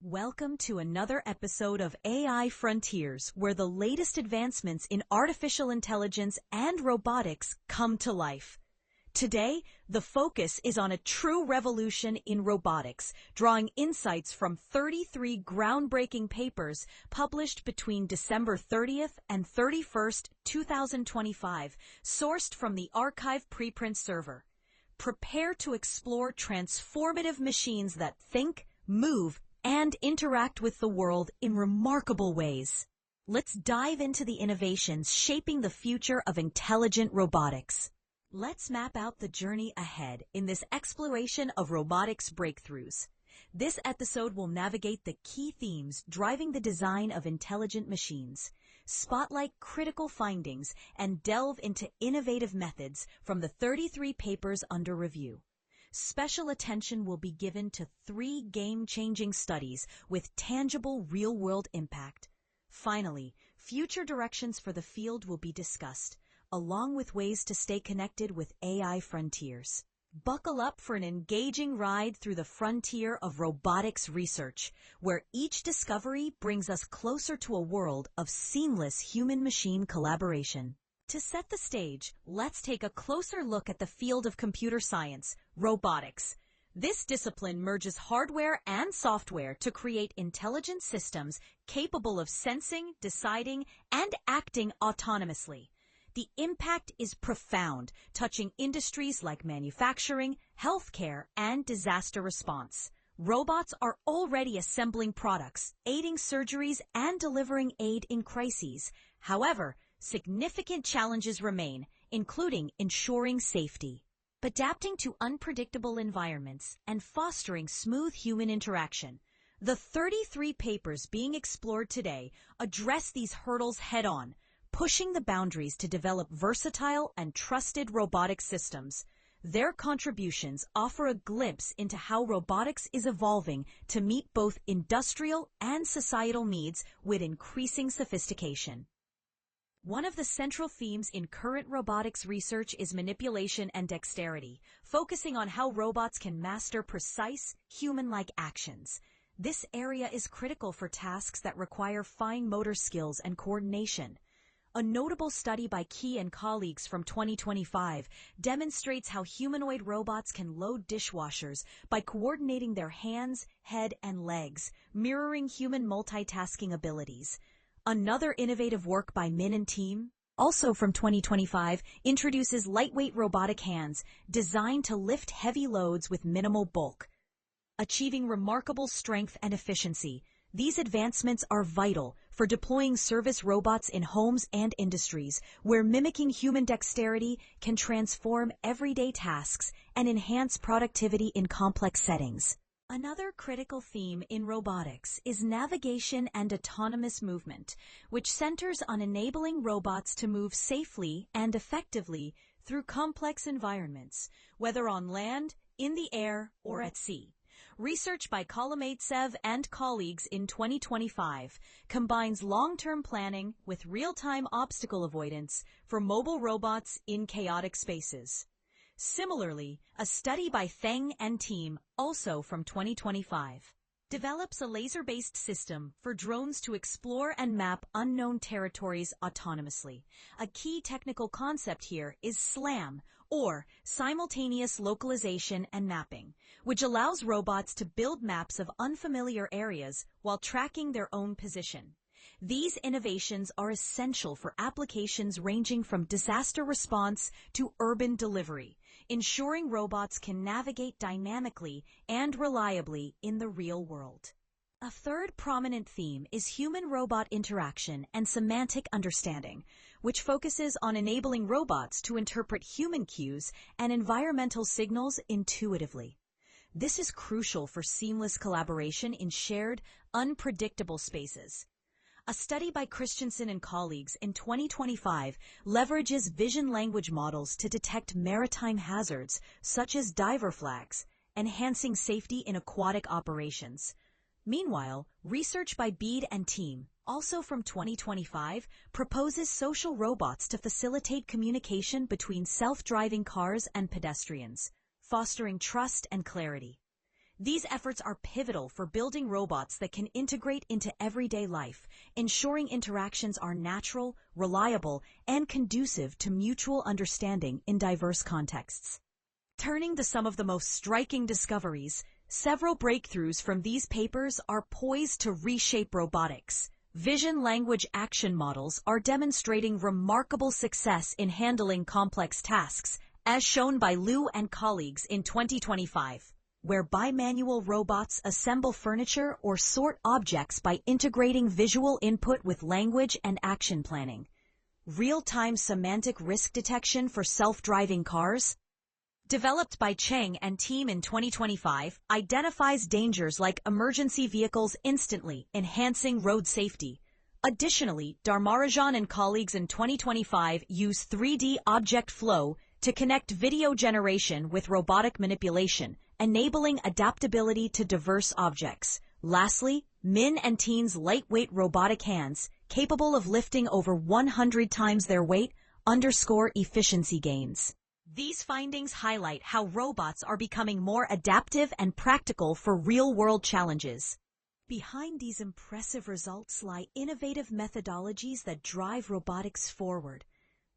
Welcome to another episode of AI Frontiers, where the latest advancements in artificial intelligence and robotics come to life. Today, the focus is on a true revolution in robotics, drawing insights from 33 groundbreaking papers published between December 30th and 31st, 2025, sourced from the arXiv preprint server. Prepare to explore transformative machines that think, move, and interact with the world in remarkable ways. Let's dive into the innovations shaping the future of intelligent robotics. Let's map out the journey ahead in this exploration of robotics breakthroughs. This episode will navigate the key themes driving the design of intelligent machines, spotlight critical findings, and delve into innovative methods from the 33 papers under review. Special attention will be given to 3 game-changing studies with tangible real-world impact. Finally, future directions for the field will be discussed, along with ways to stay connected with AI frontiers. Buckle up for an engaging ride through the frontier of robotics research, where each discovery brings us closer to a world of seamless human-machine collaboration. To set the stage, let's take a closer look at the field of computer science, robotics. This discipline merges hardware and software to create intelligent systems capable of sensing, deciding, and acting autonomously. The impact is profound, touching industries like manufacturing, healthcare, and disaster response. Robots are already assembling products, aiding surgeries, and delivering aid in crises. However, significant challenges remain, including ensuring safety, adapting to unpredictable environments, and fostering smooth human interaction. The 33 papers being explored today address these hurdles head-on, pushing the boundaries to develop versatile and trusted robotic systems. Their contributions offer a glimpse into how robotics is evolving to meet both industrial and societal needs with increasing sophistication. One of the central themes in current robotics research is manipulation and dexterity, focusing on how robots can master precise, human-like actions. This area is critical for tasks that require fine motor skills and coordination. A notable study by Key and colleagues from 2025 demonstrates how humanoid robots can load dishwashers by coordinating their hands, head, and legs, mirroring human multitasking abilities. Another innovative work by Min and team, also from 2025, introduces lightweight robotic hands designed to lift heavy loads with minimal bulk, achieving remarkable strength and efficiency. These advancements are vital for deploying service robots in homes and industries, where mimicking human dexterity can transform everyday tasks and enhance productivity in complex settings. Another critical theme in robotics is navigation and autonomous movement, which centers on enabling robots to move safely and effectively through complex environments, whether on land, in the air, or at sea. Research by arXiv and colleagues in 2025 combines long-term planning with real-time obstacle avoidance for mobile robots in chaotic spaces. Similarly, a study by Peng and team, also from 2025, develops a laser-based system for drones to explore and map unknown territories autonomously. A key technical concept here is SLAM, or simultaneous localization and mapping, which allows robots to build maps of unfamiliar areas while tracking their own position. These innovations are essential for applications ranging from disaster response to urban delivery, ensuring robots can navigate dynamically and reliably in the real world. A third prominent theme is human-robot interaction and semantic understanding, which focuses on enabling robots to interpret human cues and environmental signals intuitively. This is crucial for seamless collaboration in shared, unpredictable spaces. A study by Christensen and colleagues in 2025 leverages vision language models to detect maritime hazards, such as diver flags, enhancing safety in aquatic operations. Meanwhile, research by Bede and team, also from 2025, proposes social robots to facilitate communication between self-driving cars and pedestrians, fostering trust and clarity. These efforts are pivotal for building robots that can integrate into everyday life, ensuring interactions are natural, reliable, and conducive to mutual understanding in diverse contexts. Turning to some of the most striking discoveries, several breakthroughs from these papers are poised to reshape robotics. Vision language action models are demonstrating remarkable success in handling complex tasks, as shown by Liu and colleagues in 2025, where bimanual robots assemble furniture or sort objects by integrating visual input with language and action planning. Real-time semantic risk detection for self-driving cars, developed by Peng and team in 2025, identifies dangers like emergency vehicles instantly, enhancing road safety. Additionally, Dharmarajan and colleagues in 2025 use 3D object flow to connect video generation with robotic manipulation, enabling adaptability to diverse objects. Lastly, Min and Teen's lightweight robotic hands, capable of lifting over 100 times their weight, underscore efficiency gains. These findings highlight how robots are becoming more adaptive and practical for real-world challenges. Behind these impressive results lie innovative methodologies that drive robotics forward.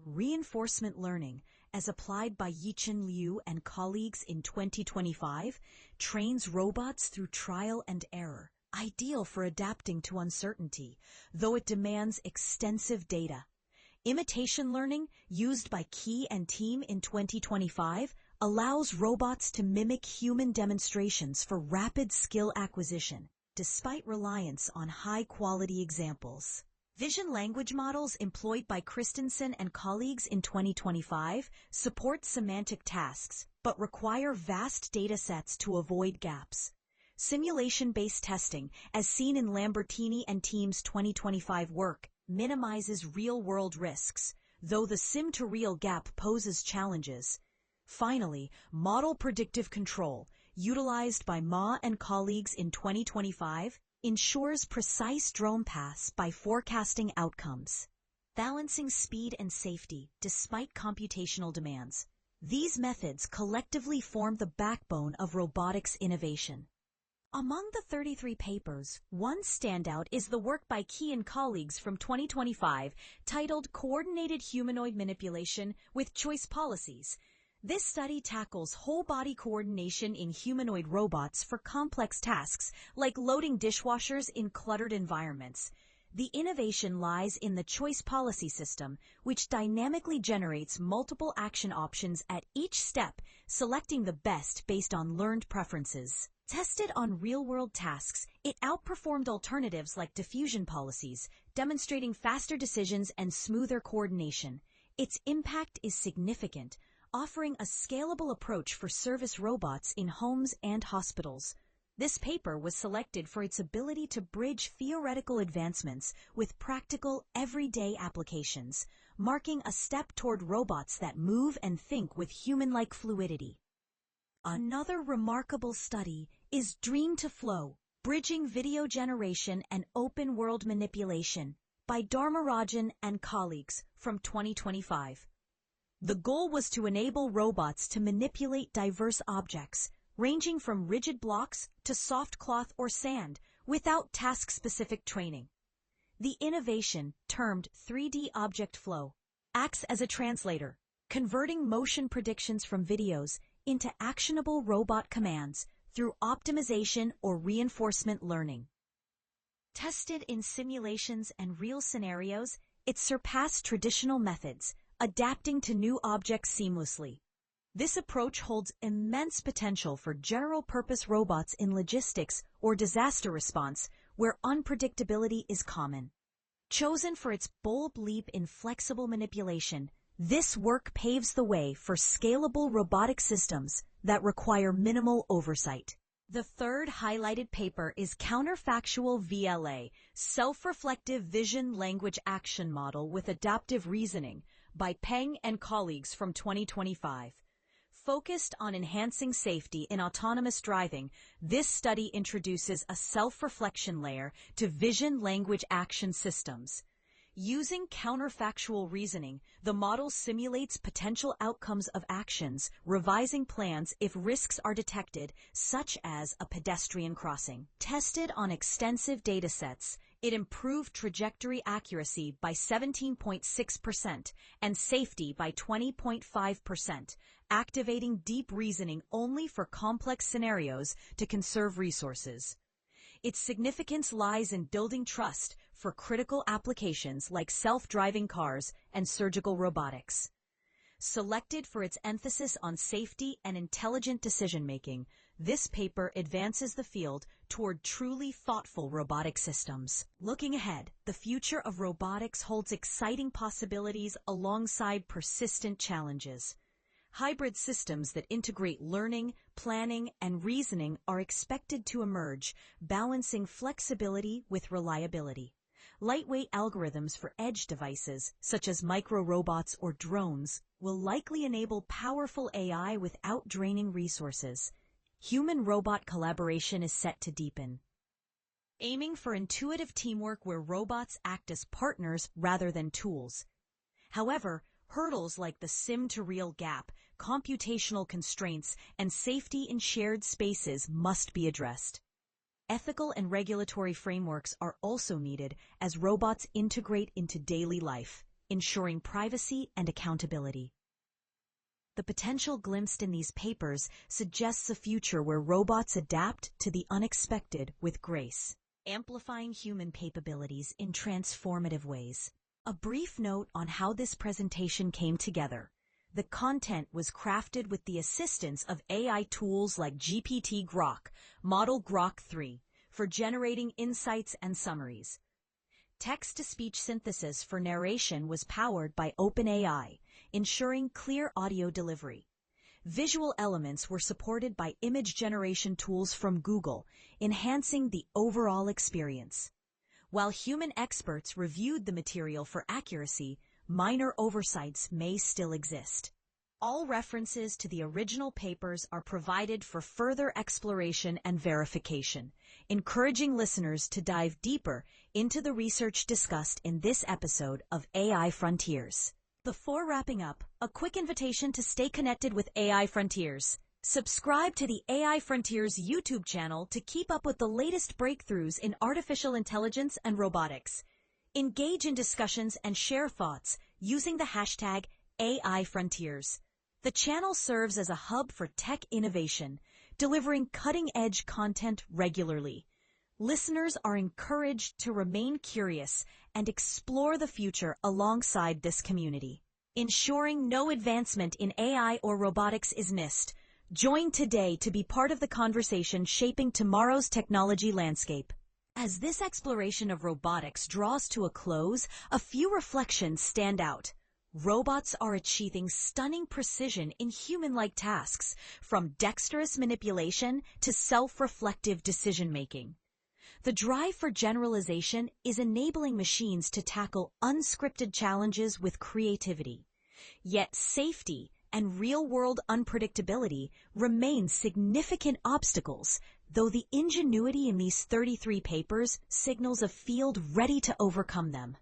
Reinforcement learning, as applied by Yichen Liu and colleagues in 2025, trains robots through trial and error, ideal for adapting to uncertainty, though it demands extensive data. Imitation learning, used by Key and team in 2025, allows robots to mimic human demonstrations for rapid skill acquisition, despite reliance on high-quality examples. Vision language models employed by Christensen and colleagues in 2025 support semantic tasks, but require vast datasets to avoid gaps. Simulation-based testing, as seen in Lambertini and team's 2025 work, minimizes real-world risks, though the sim-to-real gap poses challenges. Finally, model predictive control, utilized by Ma and colleagues in 2025, ensures precise drone paths by forecasting outcomes, balancing speed and safety despite computational demands. These methods collectively form the backbone of robotics innovation. Among the 33 papers, one standout is the work by Key and colleagues from 2025 titled Coordinated Humanoid Manipulation with Choice Policies. This study tackles whole-body coordination in humanoid robots for complex tasks like loading dishwashers in cluttered environments. The innovation lies in the choice policy system, which dynamically generates multiple action options at each step, selecting the best based on learned preferences. Tested on real-world tasks, it outperformed alternatives like diffusion policies, demonstrating faster decisions and smoother coordination. Its impact is significant, offering a scalable approach for service robots in homes and hospitals. This paper was selected for its ability to bridge theoretical advancements with practical, everyday applications, marking a step toward robots that move and think with human-like fluidity. Another remarkable study is Dream to Flow, Bridging Video Generation and Open-World Manipulation, by Dharmarajan and colleagues from 2025. The goal was to enable robots to manipulate diverse objects, ranging from rigid blocks to soft cloth or sand, without task-specific training. The innovation, termed 3D object flow, acts as a translator, converting motion predictions from videos into actionable robot commands through optimization or reinforcement learning. Tested in simulations and real scenarios, it surpassed traditional methods, adapting to new objects seamlessly. This approach holds immense potential for general-purpose robots in logistics or disaster response, where unpredictability is common. Chosen for its bold leap in flexible manipulation, this work paves the way for scalable robotic systems that require minimal oversight. The third highlighted paper is Counterfactual VLA, Self-Reflective Vision Language Action Model with Adaptive Reasoning, by Peng and colleagues from 2025. Focused on enhancing safety in autonomous driving, this study introduces a self-reflection layer to vision language action systems. Using counterfactual reasoning, the model simulates potential outcomes of actions, revising plans if risks are detected, such as a pedestrian crossing. Tested on extensive datasets, it improved trajectory accuracy by 17.6% and safety by 20.5%, activating deep reasoning only for complex scenarios to conserve resources. Its significance lies in building trust for critical applications like self-driving cars and surgical robotics. Selected for its emphasis on safety and intelligent decision-making, this paper advances the field toward truly thoughtful robotic systems. Looking ahead, the future of robotics holds exciting possibilities alongside persistent challenges. Hybrid systems that integrate learning, planning, and reasoning are expected to emerge, balancing flexibility with reliability. Lightweight algorithms for edge devices, such as micro-robots or drones, will likely enable powerful AI without draining resources. Human-robot collaboration is set to deepen, aiming for intuitive teamwork where robots act as partners rather than tools. However, hurdles like the sim-to-real gap, computational constraints, and safety in shared spaces must be addressed. Ethical and regulatory frameworks are also needed as robots integrate into daily life, ensuring privacy and accountability. The potential glimpsed in these papers suggests a future where robots adapt to the unexpected with grace, amplifying human capabilities in transformative ways. A brief note on how this presentation came together. The content was crafted with the assistance of AI tools like GPT-Grok, Model Grok 3, for generating insights and summaries. Text-to-speech synthesis for narration was powered by OpenAI, ensuring clear audio delivery. Visual elements were supported by image generation tools from Google, enhancing the overall experience. While human experts reviewed the material for accuracy, minor oversights may still exist. All references to the original papers are provided for further exploration and verification, encouraging listeners to dive deeper into the research discussed in this episode of AI Frontiers. Before wrapping up, a quick invitation to stay connected with AI Frontiers. Subscribe to the AI Frontiers YouTube channel to keep up with the latest breakthroughs in artificial intelligence and robotics. Engage in discussions and share thoughts using the hashtag AI Frontiers. The channel serves as a hub for tech innovation, delivering cutting-edge content regularly. Listeners are encouraged to remain curious and explore the future alongside this community, ensuring no advancement in AI or robotics is missed. Join today to be part of the conversation shaping tomorrow's technology landscape. As this exploration of robotics draws to a close, a few reflections stand out. Robots are achieving stunning precision in human-like tasks, from dexterous manipulation to self-reflective decision-making. The drive for generalization is enabling machines to tackle unscripted challenges with creativity. Yet safety and real-world unpredictability remain significant obstacles, though the ingenuity in these 33 papers signals a field ready to overcome them.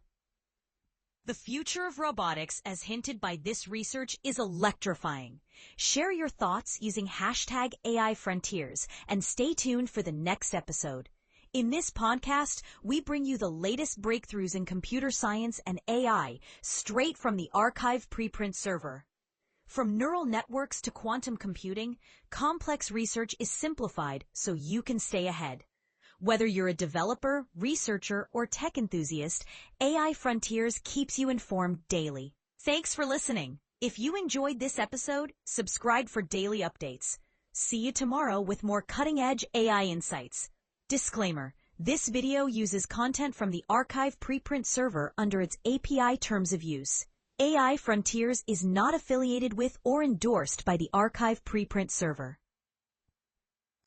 The future of robotics, as hinted by this research, is electrifying. Share your thoughts using hashtag AI Frontiers and stay tuned for the next episode. In this podcast, we bring you the latest breakthroughs in computer science and AI straight from the arXiv preprint server. From neural networks to quantum computing, complex research is simplified so you can stay ahead. Whether you're a developer, researcher, or tech enthusiast, AI Frontiers keeps you informed daily. Thanks for listening. If you enjoyed this episode, subscribe for daily updates. See you tomorrow with more cutting-edge AI insights. Disclaimer: this video uses content from the arXiv preprint server under its API terms of use. AI Frontiers is not affiliated with or endorsed by the arXiv preprint server.